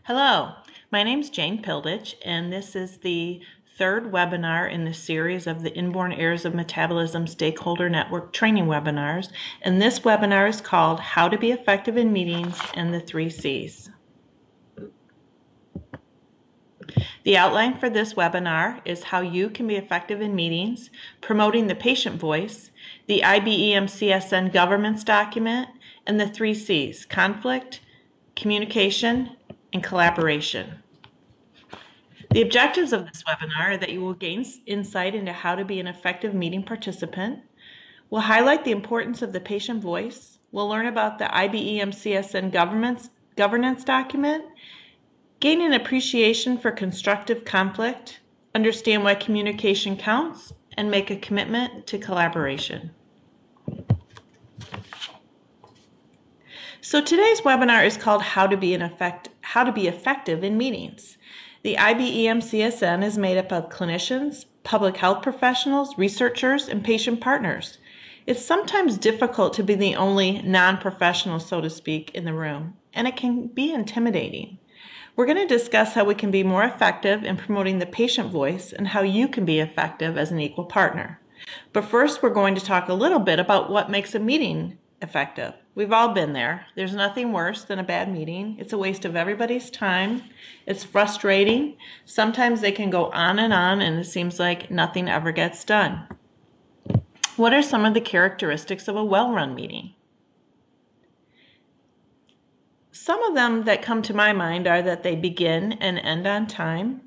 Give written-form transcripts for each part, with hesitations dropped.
Hello, my name is Jane Pildich, and this is the third webinar in the series of the Inborn Areas of Metabolism Stakeholder Network training webinars, and this webinar is called How to be Effective in Meetings and the 3 C's. The outline for this webinar is how you can be effective in meetings, promoting the patient voice, the IBEMCSN governance document, and the 3 C's, conflict, communication, and collaboration. The objectives of this webinar are that you will gain insight into how to be an effective meeting participant. We'll highlight the importance of the patient voice. We'll learn about the IBEMCSN governance document, gain an appreciation for constructive conflict, understand why communication counts, and make a commitment to collaboration. So today's webinar is called How to be Effective in Meetings. The IBEMCSN is made up of clinicians, public health professionals, researchers, and patient partners. It's sometimes difficult to be the only non-professional, so to speak, in the room, and it can be intimidating. We're going to discuss how we can be more effective in promoting the patient voice and how you can be effective as an equal partner. But first, we're going to talk a little bit about what makes a meeting effective. We've all been there. There's nothing worse than a bad meeting. It's a waste of everybody's time. It's frustrating. Sometimes they can go on, and it seems like nothing ever gets done. What are some of the characteristics of a well-run meeting? Some of them that come to my mind are that they begin and end on time,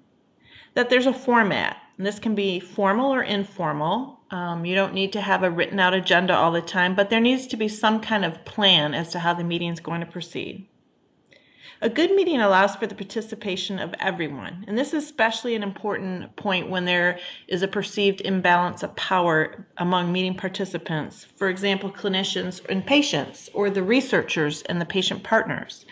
that there's a format, and this can be formal or informal. You don't need to have a written out agenda all the time, but there needs to be some kind of plan as to how the meeting is going to proceed. A good meeting allows for the participation of everyone, and this is especially an important point when there is a perceived imbalance of power among meeting participants, for example, clinicians and patients, or the researchers and the patient partners.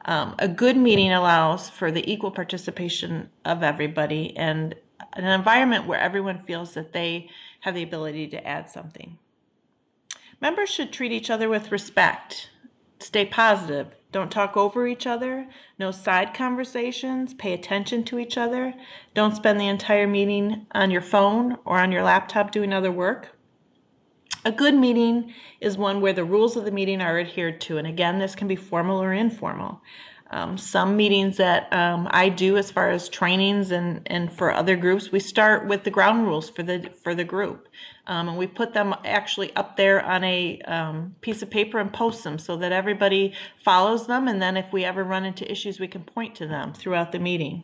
A good meeting allows for the equal participation of everybody and an environment where everyone feels that they have the ability to add something. Members should treat each other with respect. Stay positive. Don't talk over each other. No side conversations. Pay attention to each other. Don't spend the entire meeting on your phone or on your laptop doing other work. A good meeting is one where the rules of the meeting are adhered to, and again, this can be formal or informal. Some meetings that I do as far as trainings and for other groups, we start with the ground rules for the group. And we put them actually up there on a piece of paper and post them so that everybody follows them, and then if we ever run into issues, we can point to them throughout the meeting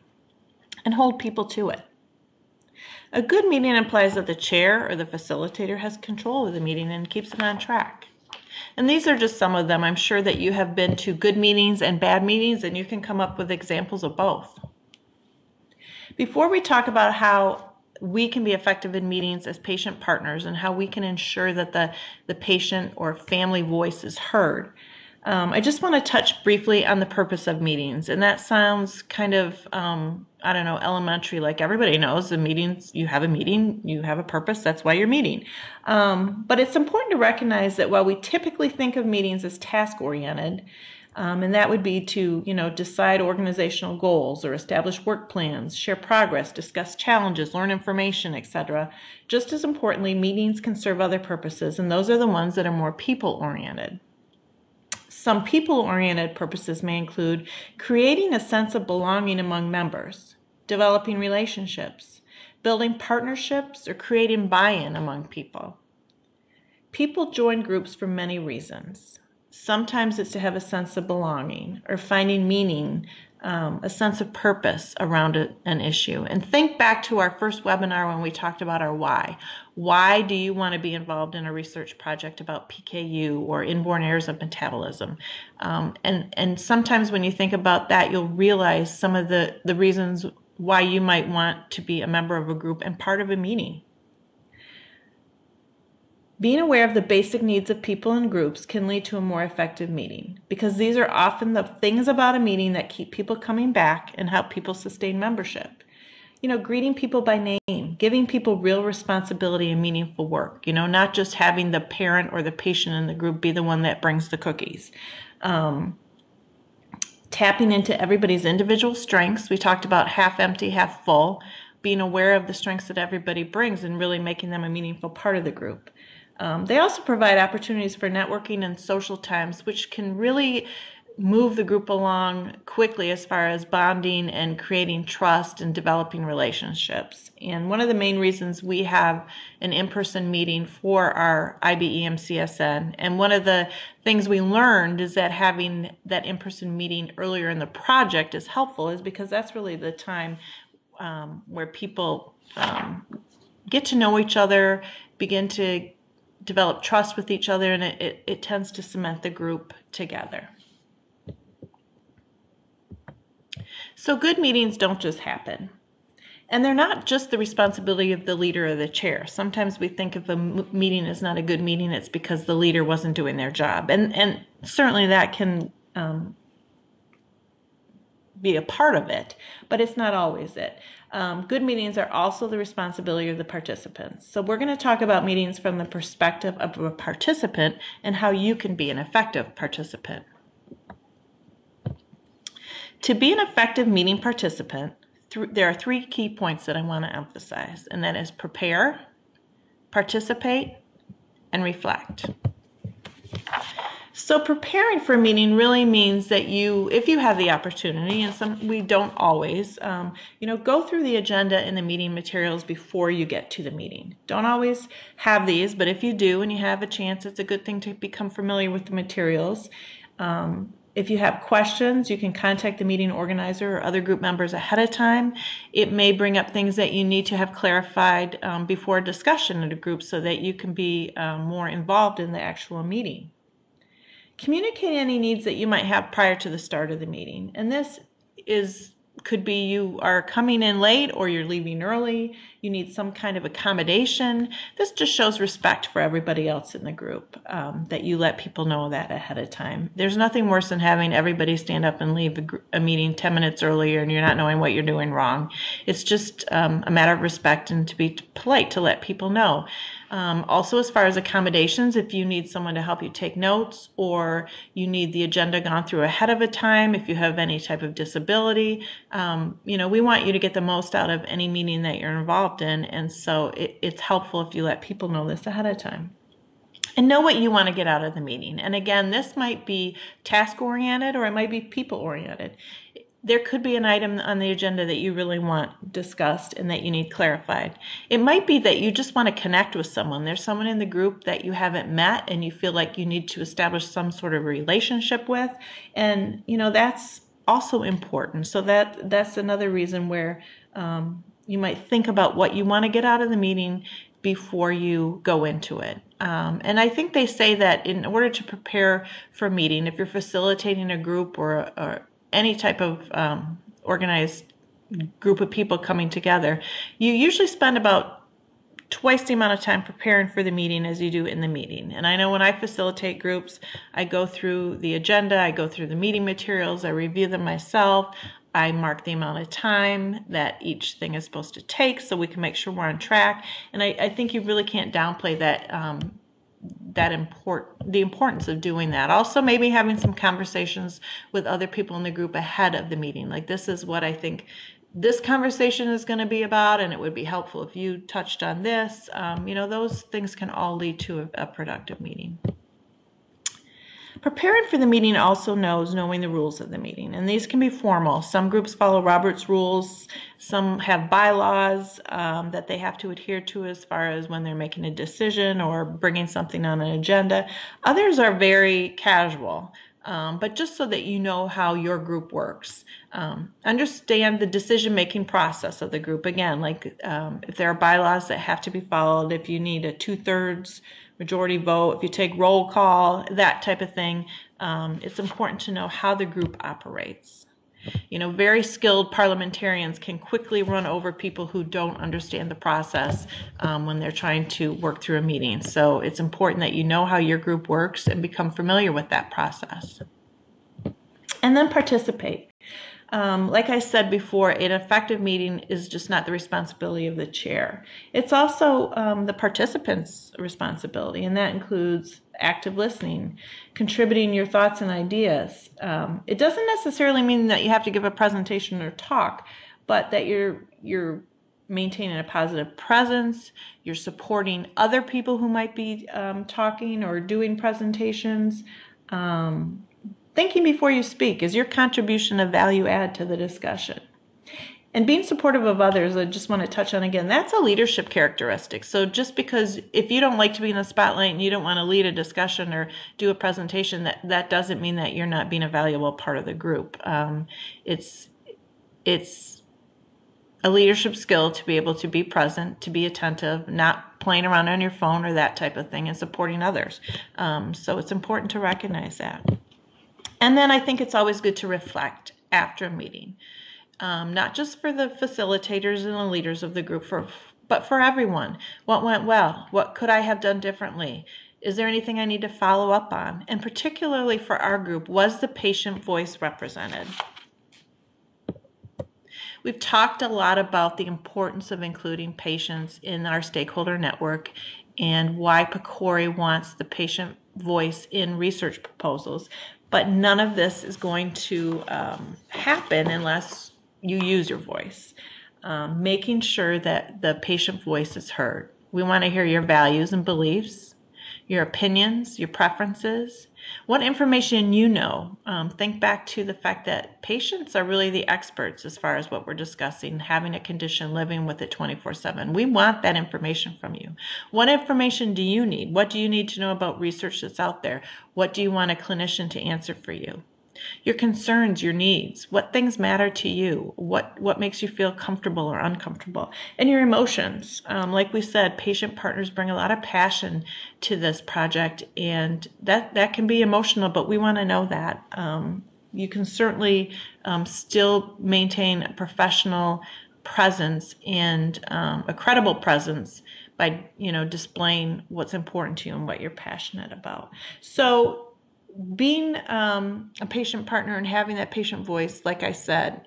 and hold people to it. A good meeting implies that the chair or the facilitator has control of the meeting and keeps it on track. And these are just some of them. I'm sure that you have been to good meetings and bad meetings, and you can come up with examples of both. Before we talk about how we can be effective in meetings as patient partners and how we can ensure that the patient or family voice is heard, I just want to touch briefly on the purpose of meetings. And that sounds kind of, I don't know, elementary, like everybody knows the meetings, you have a meeting, you have a purpose, that's why you're meeting. But it's important to recognize that while we typically think of meetings as task-oriented, and that would be to, decide organizational goals or establish work plans, share progress, discuss challenges, learn information, etc. Just as importantly, meetings can serve other purposes, and those are the ones that are more people-oriented. Some people-oriented purposes may include creating a sense of belonging among members, developing relationships, building partnerships, or creating buy-in among people. People join groups for many reasons. Sometimes it's to have a sense of belonging or finding meaning, a sense of purpose around an issue. And think back to our first webinar when we talked about our why. Why do you want to be involved in a research project about PKU or inborn errors of metabolism? And sometimes when you think about that, you'll realize some of the reasons why you might want to be a member of a group and part of a meeting. Being aware of the basic needs of people and groups can lead to a more effective meeting, because these are often the things about a meeting that keep people coming back and help people sustain membership. Greeting people by name, giving people real responsibility and meaningful work, not just having the parent or the patient in the group be the one that brings the cookies. tapping into everybody's individual strengths. We talked about half empty, half full, being aware of the strengths that everybody brings and really making them a meaningful part of the group. They also provide opportunities for networking and social times, which can really move the group along quickly as far as bonding and creating trust and developing relationships. And one of the main reasons we have an in-person meeting for our IBEMCSN, and one of the things we learned is that having that in-person meeting earlier in the project is helpful, is because that's really the time where people get to know each other, begin to develop trust with each other, and it tends to cement the group together. So good meetings don't just happen. And they're not just the responsibility of the leader or the chair. Sometimes we think if a meeting is not a good meeting, it's because the leader wasn't doing their job. And certainly that can be a part of it, but it's not always it. Good meetings are also the responsibility of the participants. So we're going to talk about meetings from the perspective of a participant and how you can be an effective participant. To be an effective meeting participant, there are 3 key points that I want to emphasize, and that is prepare, participate, and reflect. So preparing for a meeting really means that if you have the opportunity, and we don't always, go through the agenda and the meeting materials before you get to the meeting. Don't always have these, but if you do and you have a chance, it's a good thing to become familiar with the materials. If you have questions, you can contact the meeting organizer or other group members ahead of time. It may bring up things that you need to have clarified before a discussion in a group so that you can be more involved in the actual meeting. Communicate any needs that you might have prior to the start of the meeting. And this could be you are coming in late or you're leaving early, you need some kind of accommodation. This just shows respect for everybody else in the group, that you let people know that ahead of time. There's nothing worse than having everybody stand up and leave a meeting 10 minutes earlier and you're not knowing what you're doing wrong. It's just a matter of respect and to be polite to let people know. Also, as far as accommodations, if you need someone to help you take notes or you need the agenda gone through ahead of a time, if you have any type of disability, we want you to get the most out of any meeting that you're involved in, and so it's helpful if you let people know this ahead of time. And know what you want to get out of the meeting. And again, this might be task-oriented or it might be people-oriented. There could be an item on the agenda that you really want discussed and that you need clarified. It might be that you just want to connect with someone. There's someone in the group that you haven't met and you feel like you need to establish some sort of relationship with. And, that's also important. So that's another reason where you might think about what you want to get out of the meeting before you go into it. And I think they say that in order to prepare for a meeting, if you're facilitating a group or any type of organized group of people coming together, you usually spend about twice the amount of time preparing for the meeting as you do in the meeting. And I know when I facilitate groups, I go through the agenda, I go through the meeting materials, I review them myself, I mark the amount of time that each thing is supposed to take so we can make sure we're on track. And I think you really can't downplay the importance of doing that. Also, maybe having some conversations with other people in the group ahead of the meeting. Like, this is what I think this conversation is going to be about, and it would be helpful if you touched on this. Those things can all lead to a productive meeting. Preparing for the meeting also knowing the rules of the meeting, and these can be formal. Some groups follow Robert's rules. Some have bylaws that they have to adhere to as far as when they're making a decision or bringing something on an agenda. Others are very casual, but just so that you know how your group works. Understand the decision-making process of the group. Again, like if there are bylaws that have to be followed, if you need a 2/3 majority vote, if you take roll call, that type of thing, it's important to know how the group operates. Very skilled parliamentarians can quickly run over people who don't understand the process when they're trying to work through a meeting. So it's important that you know how your group works and become familiar with that process. And then participate. Like I said before, an effective meeting is just not the responsibility of the chair. It's also the participants' responsibility, and that includes active listening, contributing your thoughts and ideas. It doesn't necessarily mean that you have to give a presentation or talk, but that you're maintaining a positive presence, you're supporting other people who might be talking or doing presentations. Thinking before you speak, is your contribution a value add to the discussion? And being supportive of others, I just want to touch on again, that's a leadership characteristic. So just because if you don't like to be in the spotlight and you don't want to lead a discussion or do a presentation, that doesn't mean that you're not being a valuable part of the group. It's a leadership skill to be able to be present, to be attentive, not playing around on your phone or that type of thing, and supporting others. So it's important to recognize that. And then I think it's always good to reflect after a meeting, not just for the facilitators and the leaders of the group, but for everyone. What went well? What could I have done differently? Is there anything I need to follow up on? And particularly for our group, was the patient voice represented? We've talked a lot about the importance of including patients in our stakeholder network and why PCORI wants the patient voice in research proposals. But none of this is going to happen unless you use your voice. Making sure that the patient voice is heard. We want to hear your values and beliefs, your opinions, your preferences, what information you know. Think back to the fact that patients are really the experts as far as what we're discussing, having a condition, living with it 24/7. We want that information from you. What information do you need? What do you need to know about research that's out there? What do you want a clinician to answer for you? Your concerns, your needs, what things matter to you, what makes you feel comfortable or uncomfortable, and your emotions. Like we said, patient partners bring a lot of passion to this project, and that can be emotional, but we want to know that. You can certainly still maintain a professional presence and a credible presence by displaying what's important to you and what you're passionate about. So being a patient partner and having that patient voice, like I said,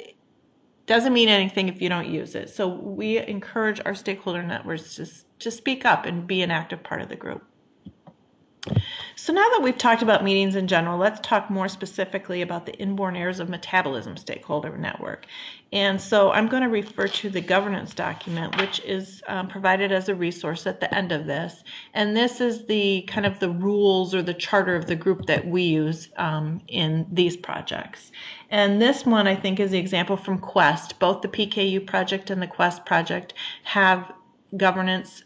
doesn't mean anything if you don't use it. So we encourage our stakeholder networks to speak up and be an active part of the group. So now that we've talked about meetings in general, let's talk more specifically about the Inborn Errors of Metabolism Stakeholder Network. And so I'm going to refer to the governance document, which is provided as a resource at the end of this. And this is the kind of the rules or the charter of the group that we use in these projects. And this one, I think, is the example from Quest. Both the PKU project and the Quest project have governance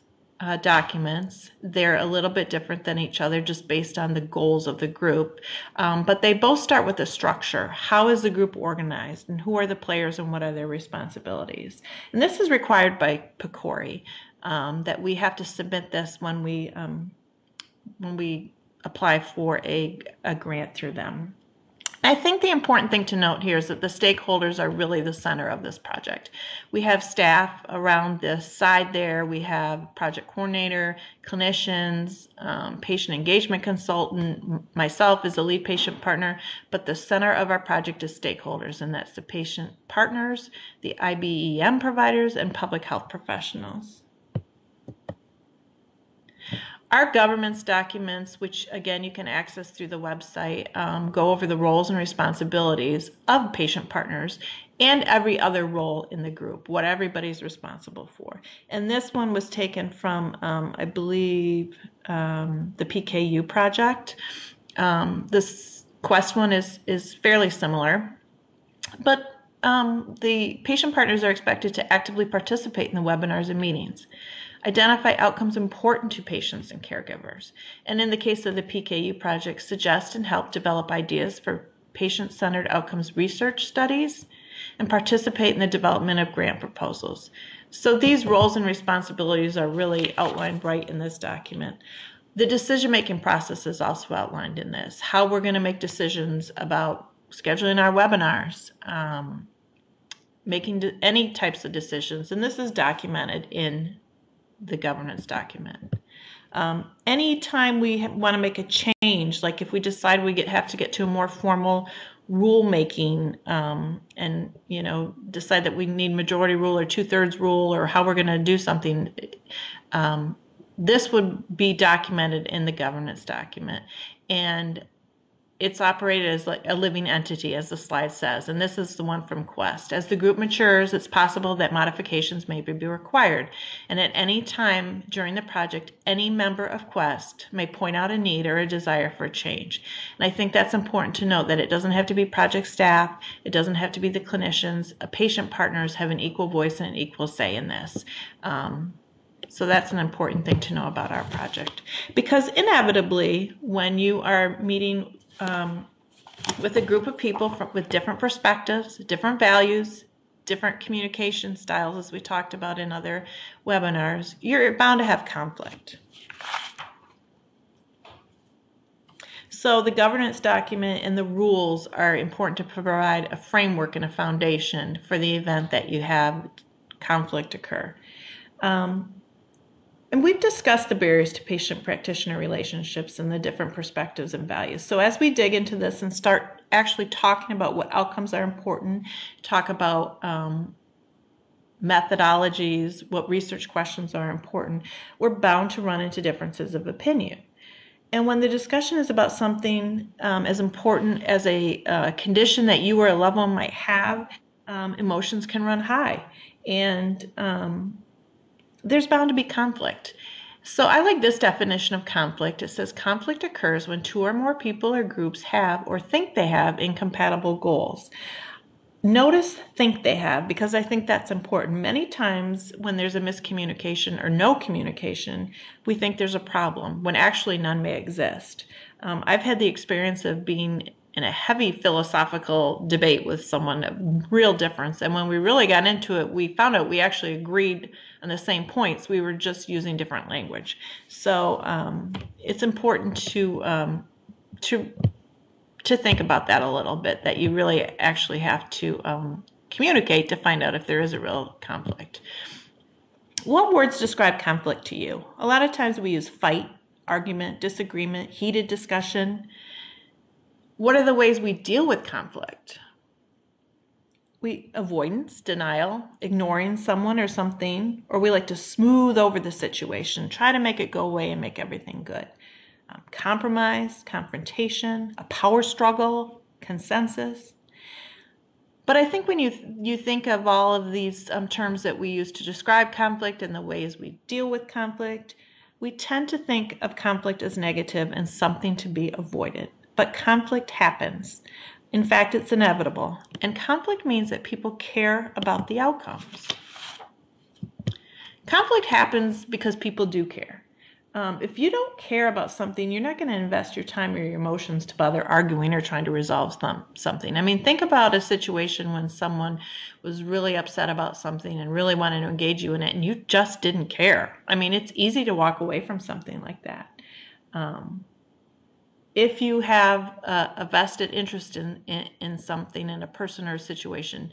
documents. They're a little bit different than each other just based on the goals of the group, but they both start with a structure. How is the group organized, and who are the players, and what are their responsibilities? And this is required by PCORI, that we have to submit this when we apply for a grant through them. I think the important thing to note here is that the stakeholders are really the center of this project. We have staff around this side there. We have project coordinator, clinicians, patient engagement consultant, myself as a lead patient partner, but the center of our project is stakeholders, and that's the patient partners, the IBEM providers, and public health professionals. Our governance documents, which again you can access through the website, go over the roles and responsibilities of patient partners and every other role in the group, what everybody's responsible for. And this one was taken from, I believe, the PKU project. This Quest one is fairly similar, but the patient partners are expected to actively participate in the webinars and meetings. Identify outcomes important to patients and caregivers, and in the case of the PKU project, suggest and help develop ideas for patient-centered outcomes research studies, and participate in the development of grant proposals. So these roles and responsibilities are really outlined right in this document. The decision-making process is also outlined in this, how we're going to make decisions about scheduling our webinars, making any types of decisions, and this is documented in the governance document. Anytime we want to make a change, like if we decide we have to get to a more formal rulemaking and, you know, decide that we need majority rule or 2/3 rule or how we're going to do something, this would be documented in the governance document. And it's operated as like a living entity, as the slide says, and this is the one from Quest. As the group matures, it's possible that modifications may be required, and at any time during the project, any member of Quest may point out a need or a desire for a change. And I think that's important to note, that it doesn't have to be project staff, it doesn't have to be the clinicians. Patient partners have an equal voice and an equal say in this. So that's an important thing to know about our project, because inevitably when you are meeting with a group of people with different perspectives, different values, different communication styles, as we talked about in other webinars, you're bound to have conflict. So the governance document and the rules are important to provide a framework and a foundation for the event that you have conflict occur. And we've discussed the barriers to patient-practitioner relationships and the different perspectives and values. So as we dig into this and start actually talking about what outcomes are important, talk about methodologies, what research questions are important, we're bound to run into differences of opinion. And when the discussion is about something as important as a condition that you or a loved one might have, emotions can run high. And there's bound to be conflict. So I like this definition of conflict. It says conflict occurs when two or more people or groups have or think they have incompatible goals. Notice think they have, because I think that's important. Many times when there's a miscommunication or no communication, we think there's a problem when actually none may exist. I've had the experience of being in a heavy philosophical debate with someone, a real difference. And when we really got into it, we found out we actually agreed on the same points. We were just using different language. So it's important to think about that a little bit, that you really actually have to communicate to find out if there is a real conflict. What words describe conflict to you? A lot of times we use fight, argument, disagreement, heated discussion. What are the ways we deal with conflict? Avoidance, denial, ignoring someone or something, or we like to smooth over the situation, try to make it go away and make everything good. Compromise, confrontation, a power struggle, consensus. But I think when you think of all of these terms that we use to describe conflict and the ways we deal with conflict, we tend to think of conflict as negative and something to be avoided. But conflict happens. In fact, it's inevitable. And conflict means that people care about the outcomes. Conflict happens because people do care. If you don't care about something, you're not going to invest your time or your emotions to bother arguing or trying to resolve something. I mean, think about a situation when someone was really upset about something and really wanted to engage you in it, and you just didn't care. I mean, it's easy to walk away from something like that. If you have a vested interest in something, in a person or a situation,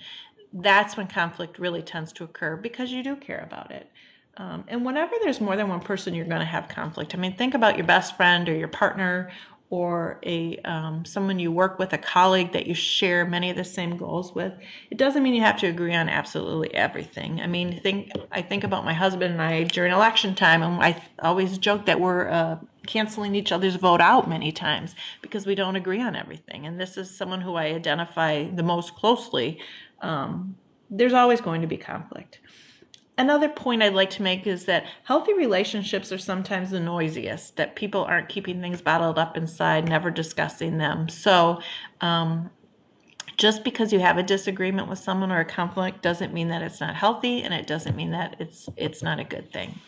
that's when conflict really tends to occur, because you do care about it. And whenever there's more than one person, you're going to have conflict. I mean, think about your best friend or your partner or someone you work with, a colleague that you share many of the same goals with. It doesn't mean you have to agree on absolutely everything. I mean, I think about my husband and I during election time, and I always joke that we're canceling each other's vote out many times because we don't agree on everything. And this is someone who I identify the most closely. There's always going to be conflict. Another point I'd like to make is that healthy relationships are sometimes the noisiest, that people aren't keeping things bottled up inside, never discussing them. So just because you have a disagreement with someone or a conflict doesn't mean that it's not healthy, and it doesn't mean that it's not a good thing.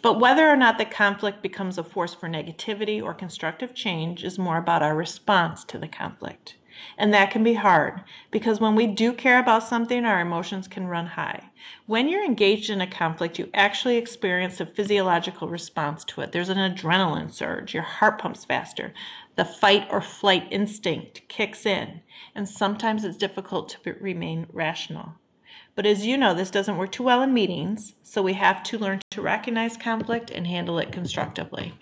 But whether or not the conflict becomes a force for negativity or constructive change is more about our response to the conflict. And that can be hard, because when we do care about something, our emotions can run high. When you're engaged in a conflict, you actually experience a physiological response to it. There's an adrenaline surge. Your heart pumps faster. The fight or flight instinct kicks in. And sometimes it's difficult to remain rational. But as you know, this doesn't work too well in meetings, so we have to learn to recognize conflict and handle it constructively.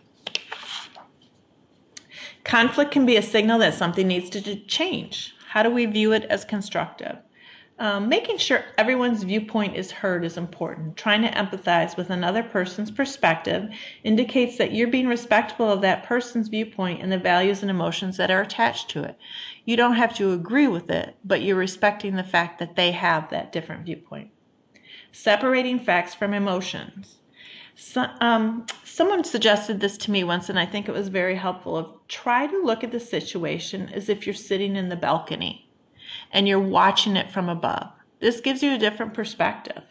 Conflict can be a signal that something needs to change. How do we view it as constructive? Making sure everyone's viewpoint is heard is important. Trying to empathize with another person's perspective indicates that you're being respectful of that person's viewpoint and the values and emotions that are attached to it. You don't have to agree with it, but you're respecting the fact that they have that different viewpoint. Separating facts from emotions. Someone suggested this to me once, and I think it was very helpful. Try to look at the situation as if you're sitting in the balcony and you're watching it from above. This gives you a different perspective,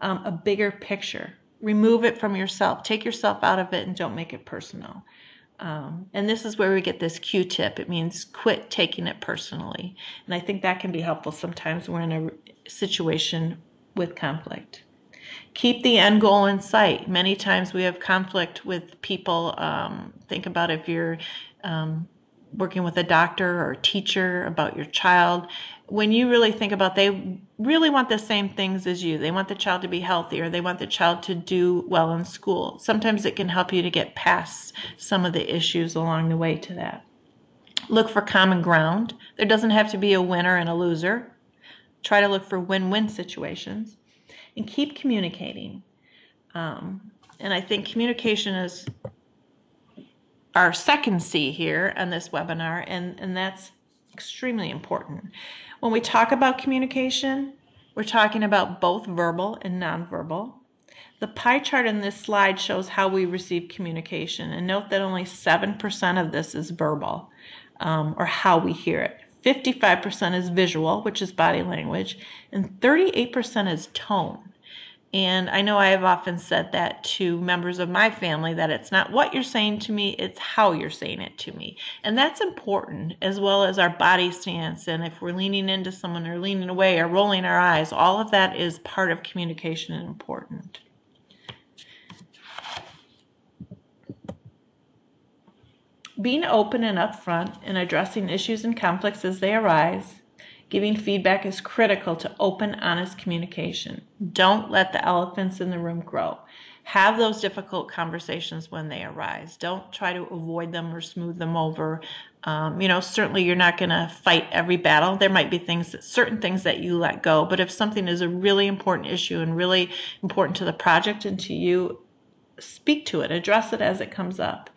a bigger picture. Remove it from yourself. Take yourself out of it and don't make it personal. And this is where we get this Q-tip. It means quit taking it personally. And I think that can be helpful sometimes when we're in a situation with conflict. Keep the end goal in sight. Many times we have conflict with people. Think about if you're working with a doctor or a teacher about your child. When you really think about, they really want the same things as you. They want the child to be healthy, or they want the child to do well in school. Sometimes it can help you to get past some of the issues along the way to that. Look for common ground. There doesn't have to be a winner and a loser. Try to look for win-win situations. And keep communicating. And I think communication is our second C here on this webinar, and that's extremely important. When we talk about communication, we're talking about both verbal and nonverbal. The pie chart in this slide shows how we receive communication, and note that only 7% of this is verbal, or how we hear it. 55% is visual, which is body language, and 38% is tone. And I know I have often said that to members of my family, that it's not what you're saying to me, it's how you're saying it to me. And that's important, as well as our body stance, and if we're leaning into someone or leaning away or rolling our eyes, all of that is part of communication and important. Being open and upfront and addressing issues and conflicts as they arise. Giving feedback is critical to open, honest communication. Don't let the elephants in the room grow. Have those difficult conversations when they arise. Don't try to avoid them or smooth them over. Certainly you're not going to fight every battle. There might be certain things that you let go, but if something is a really important issue and really important to the project and to you, speak to it, address it as it comes up.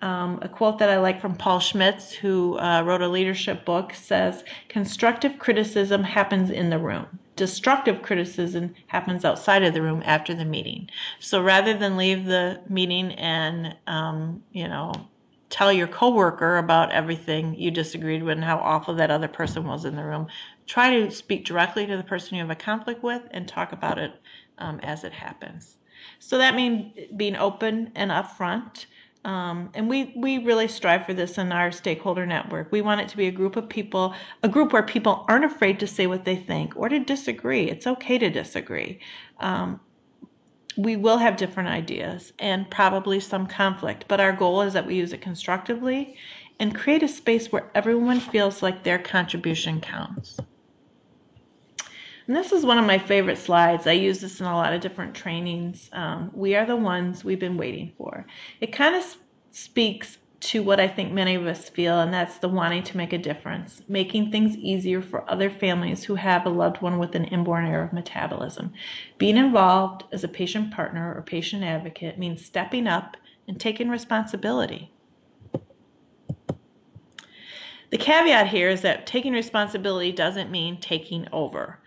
A quote that I like from Paul Schmitz, who wrote a leadership book, says, "Constructive criticism happens in the room. Destructive criticism happens outside of the room after the meeting." So rather than leave the meeting and, tell your coworker about everything you disagreed with and how awful that other person was in the room, try to speak directly to the person you have a conflict with and talk about it as it happens. So that means being open and upfront. And we really strive for this in our stakeholder network. We want it to be a group of people, a group where people aren't afraid to say what they think or to disagree. It's okay to disagree. We will have different ideas and probably some conflict, but our goal is that we use it constructively and create a space where everyone feels like their contribution counts. And this is one of my favorite slides. I use this in a lot of different trainings. We are the ones we've been waiting for. It kind of speaks to what I think many of us feel, and that's the wanting to make a difference, making things easier for other families who have a loved one with an inborn error of metabolism. Being involved as a patient partner or patient advocate means stepping up and taking responsibility. The caveat here is that taking responsibility doesn't mean taking over.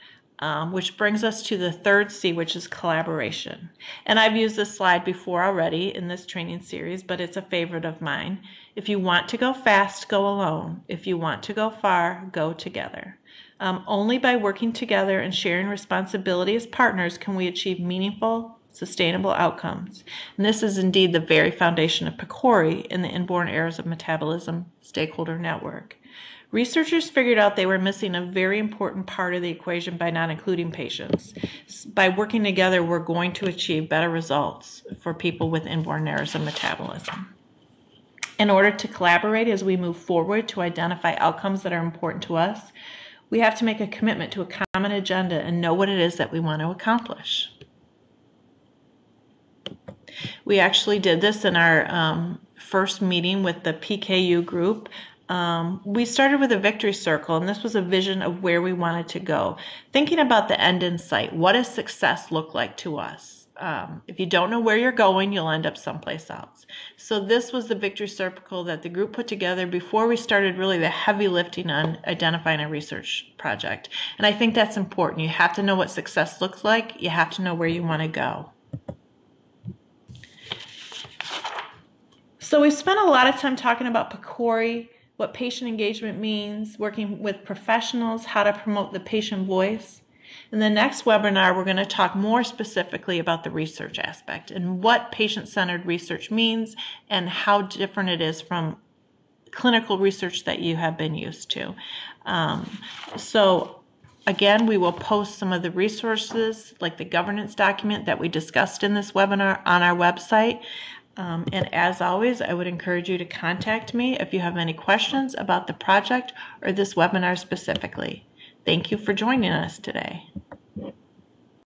Which brings us to the third C, which is collaboration. And I've used this slide before already in this training series, but it's a favorite of mine. If you want to go fast, go alone. If you want to go far, go together. Only by working together and sharing responsibility as partners can we achieve meaningful, sustainable outcomes. And this is indeed the very foundation of PCORI in the Inborn Errors of Metabolism Stakeholder Network. Researchers figured out they were missing a very important part of the equation by not including patients. By working together, we're going to achieve better results for people with inborn errors of metabolism. In order to collaborate as we move forward to identify outcomes that are important to us, we have to make a commitment to a common agenda and know what it is that we want to accomplish. We actually did this in our first meeting with the PKU group We started with a victory circle, and this was a vision of where we wanted to go. Thinking about the end in sight, what does success look like to us? If you don't know where you're going, you'll end up someplace else. So this was the victory circle that the group put together before we started really the heavy lifting on identifying a research project. And I think that's important. You have to know what success looks like. You have to know where you want to go. So we spent a lot of time talking about PCORI, what patient engagement means, working with professionals, how to promote the patient voice. In the next webinar, we're going to talk more specifically about the research aspect and what patient-centered research means and how different it is from clinical research that you have been used to. So again, we will post some of the resources like the governance document that we discussed in this webinar on our website. And as always, I would encourage you to contact me if you have any questions about the project or this webinar specifically. Thank you for joining us today.